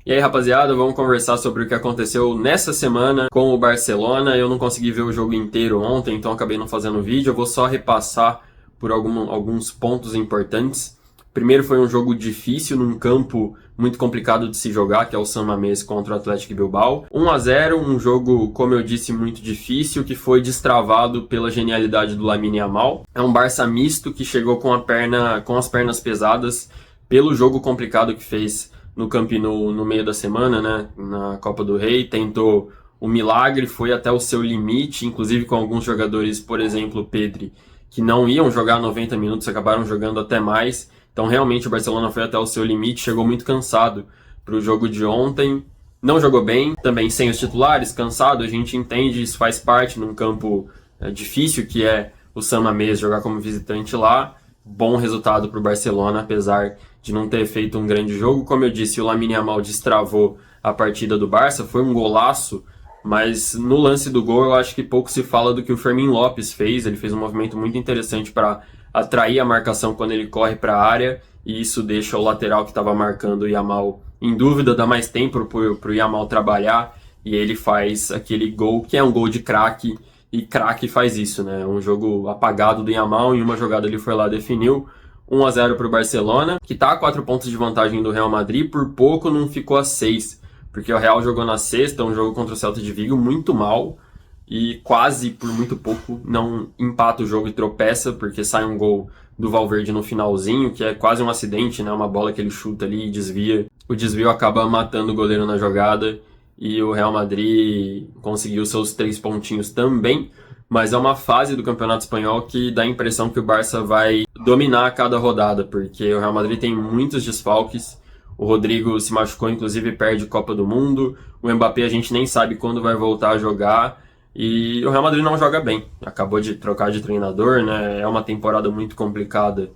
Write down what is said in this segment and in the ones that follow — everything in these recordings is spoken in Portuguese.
E aí, rapaziada, vamos conversar sobre o que aconteceu nessa semana com o Barcelona. Eu não consegui ver o jogo inteiro ontem, então acabei não fazendo vídeo. Eu vou só repassar por alguns pontos importantes. Primeiro, foi um jogo difícil num campo muito complicado de se jogar, que é o San Mamés contra o Athletic Bilbao. 1-0, um jogo, como eu disse, muito difícil, que foi destravado pela genialidade do Lamine Yamal. É um Barça misto que chegou com as pernas pesadas pelo jogo complicado que fez no Camp Nou no meio da semana, né, na Copa do Rei, tentou o milagre, foi até o seu limite, inclusive com alguns jogadores, por exemplo, o Pedri, que não iam jogar 90 minutos, acabaram jogando até mais. Então realmente o Barcelona foi até o seu limite, chegou muito cansado para o jogo de ontem, não jogou bem, também sem os titulares, cansado, a gente entende, isso faz parte num campo difícil que é o San Mamés, jogar como visitante lá. Bom resultado para o Barcelona, apesar de não ter feito um grande jogo. Como eu disse, o Lamine Yamal destravou a partida do Barça, foi um golaço, mas no lance do gol eu acho que pouco se fala do que o Fermín López fez. Ele fez um movimento muito interessante para atrair a marcação quando ele corre para a área, e isso deixa o lateral que estava marcando o Yamal em dúvida, dá mais tempo para o Yamal trabalhar, e ele faz aquele gol que é um gol de craque. E craque faz isso, né? Um jogo apagado do Yamal, em uma jogada ele foi lá, definiu. 1-0 para o Barcelona, que está a 4 pontos de vantagem do Real Madrid, por pouco não ficou a 6, porque o Real jogou na sexta, um jogo contra o Celta de Vigo muito mal, e quase por muito pouco não empata o jogo e tropeça, porque sai um gol do Valverde no finalzinho, que é quase um acidente, né? Uma bola que ele chuta ali e desvia. O desvio acaba matando o goleiro na jogada, e o Real Madrid conseguiu seus 3 pontinhos também, mas é uma fase do Campeonato Espanhol que dá a impressão que o Barça vai dominar cada rodada, porque o Real Madrid tem muitos desfalques, o Rodrigo se machucou, inclusive perde Copa do Mundo, o Mbappé a gente nem sabe quando vai voltar a jogar, e o Real Madrid não joga bem, acabou de trocar de treinador, né? É uma temporada muito complicada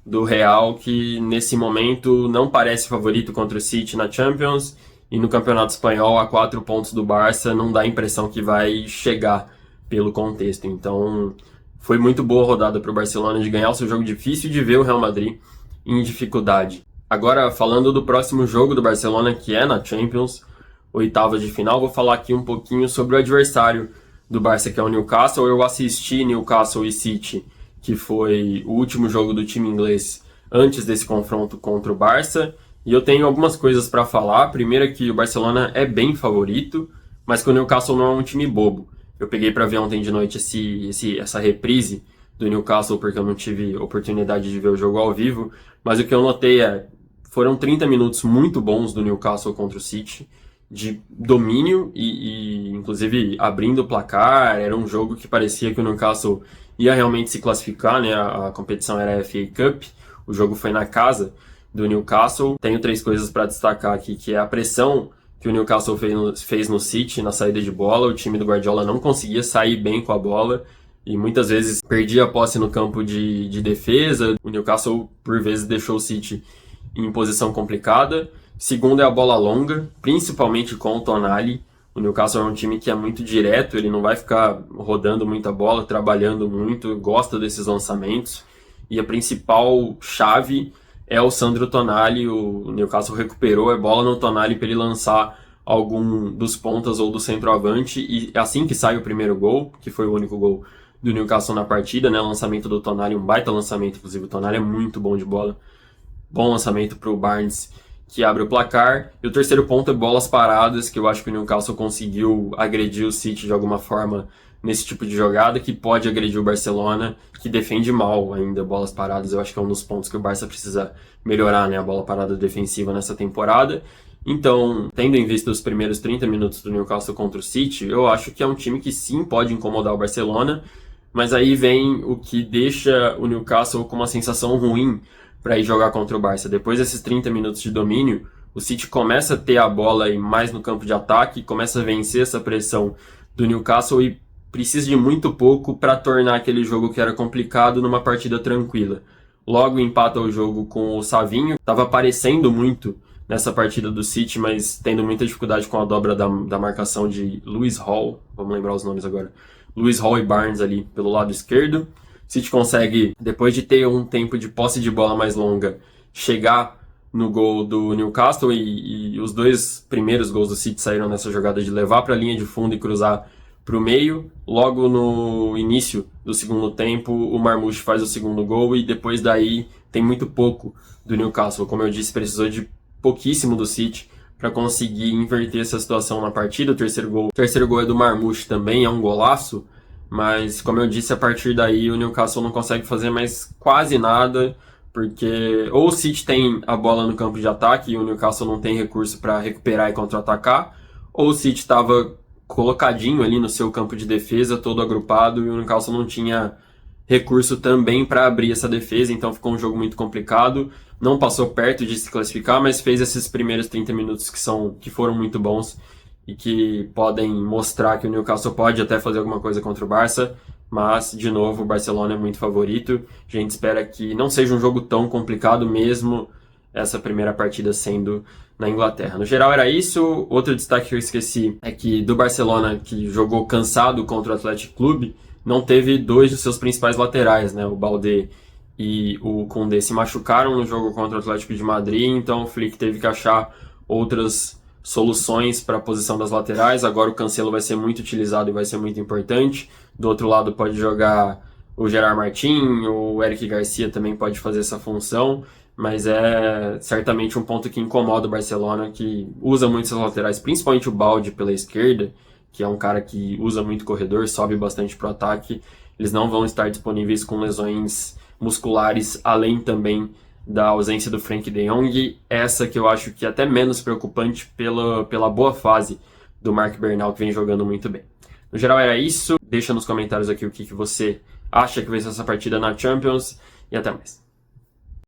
do Real, que nesse momento não parece favorito contra o City na Champions, e no Campeonato Espanhol, a 4 pontos do Barça, não dá a impressão que vai chegar pelo contexto. Então, foi muito boa a rodada para o Barcelona de ganhar o seu jogo difícil e de ver o Real Madrid em dificuldade. Agora, falando do próximo jogo do Barcelona, que é na Champions, oitava de final, vou falar aqui um pouquinho sobre o adversário do Barça, que é o Newcastle. Eu assisti Newcastle e City, que foi o último jogo do time inglês antes desse confronto contra o Barça, e eu tenho algumas coisas para falar. Primeiro é que o Barcelona é bem favorito, mas que o Newcastle não é um time bobo. Eu peguei para ver ontem de noite essa reprise do Newcastle, porque eu não tive oportunidade de ver o jogo ao vivo, mas o que eu notei foram 30 minutos muito bons do Newcastle contra o City, de domínio e inclusive abrindo o placar. Era um jogo que parecia que o Newcastle ia realmente se classificar, né? A competição era a FA Cup, o jogo foi na casa do Newcastle. Tenho 3 coisas para destacar aqui, que é a pressão que o Newcastle fez no City na saída de bola. O time do Guardiola não conseguia sair bem com a bola e muitas vezes perdia a posse no campo de defesa. O Newcastle, por vezes, deixou o City em posição complicada. Segundo é a bola longa, principalmente com o Tonali. O Newcastle é um time que é muito direto, ele não vai ficar rodando muita bola, trabalhando muito, gosta desses lançamentos. E a principal chave é o Sandro Tonali. O Newcastle recuperou a bola no Tonali para ele lançar algum dos pontas ou do centroavante, e assim que sai o primeiro gol, que foi o único gol do Newcastle na partida, né? Lançamento do Tonali, um baita lançamento, inclusive o Tonali é muito bom de bola. Bom lançamento para o Barnes, que abre o placar. E o terceiro ponto é bolas paradas, que eu acho que o Newcastle conseguiu agredir o City de alguma forma nesse tipo de jogada, que pode agredir o Barcelona, que defende mal ainda bolas paradas. Eu acho que é um dos pontos que o Barça precisa melhorar, né? A bola parada defensiva nessa temporada. Então, tendo em vista os primeiros 30 minutos do Newcastle contra o City, eu acho que é um time que sim pode incomodar o Barcelona, mas aí vem o que deixa o Newcastle com uma sensação ruim para ir jogar contra o Barça. Depois desses 30 minutos de domínio, o City começa a ter a bola e mais no campo de ataque, começa a vencer essa pressão do Newcastle e precisa de muito pouco para tornar aquele jogo que era complicado numa partida tranquila. Logo empata o jogo com o Savinho, estava aparecendo muito nessa partida do City, mas tendo muita dificuldade com a dobra da marcação de Lewis Hall, vamos lembrar os nomes agora, Lewis Hall e Barnes ali pelo lado esquerdo. O City consegue, depois de ter um tempo de posse de bola mais longa, chegar no gol do Newcastle e os dois primeiros gols do City saíram nessa jogada de levar para a linha de fundo e cruzar para o meio. Logo no início do segundo tempo, o Marmoush faz o segundo gol e depois daí tem muito pouco do Newcastle. Como eu disse, precisou de pouquíssimo do City para conseguir inverter essa situação na partida. O terceiro gol é do Marmoush também, é um golaço, mas como eu disse, a partir daí o Newcastle não consegue fazer mais quase nada, porque ou o City tem a bola no campo de ataque e o Newcastle não tem recurso para recuperar e contra-atacar, ou o City estava colocadinho ali no seu campo de defesa, todo agrupado, e o Newcastle não tinha recurso também para abrir essa defesa, então ficou um jogo muito complicado. Não passou perto de se classificar, mas fez esses primeiros 30 minutos que foram muito bons e que podem mostrar que o Newcastle pode até fazer alguma coisa contra o Barça, mas, de novo, o Barcelona é muito favorito. A gente espera que não seja um jogo tão complicado mesmo, essa primeira partida sendo na Inglaterra. No geral era isso. Outro destaque que eu esqueci é que do Barcelona, que jogou cansado contra o Athletic Clube, não teve dois dos seus principais laterais, né? O Baldé e o Koundé se machucaram no jogo contra o Atlético de Madrid, então o Flick teve que achar outras soluções para a posição das laterais. Agora o Cancelo vai ser muito utilizado e vai ser muito importante. Do outro lado pode jogar o Gerard Martin, o Eric Garcia também pode fazer essa função, mas é certamente um ponto que incomoda o Barcelona, que usa muito seus laterais, principalmente o Balde pela esquerda, que é um cara que usa muito corredor, sobe bastante para o ataque. Eles não vão estar disponíveis com lesões musculares, além também da ausência do Frenkie de Jong, essa que eu acho que é até menos preocupante pela boa fase do Marc Bernal, que vem jogando muito bem. No geral era isso, deixa nos comentários aqui o que você acha que vai ser essa partida na Champions, e até mais.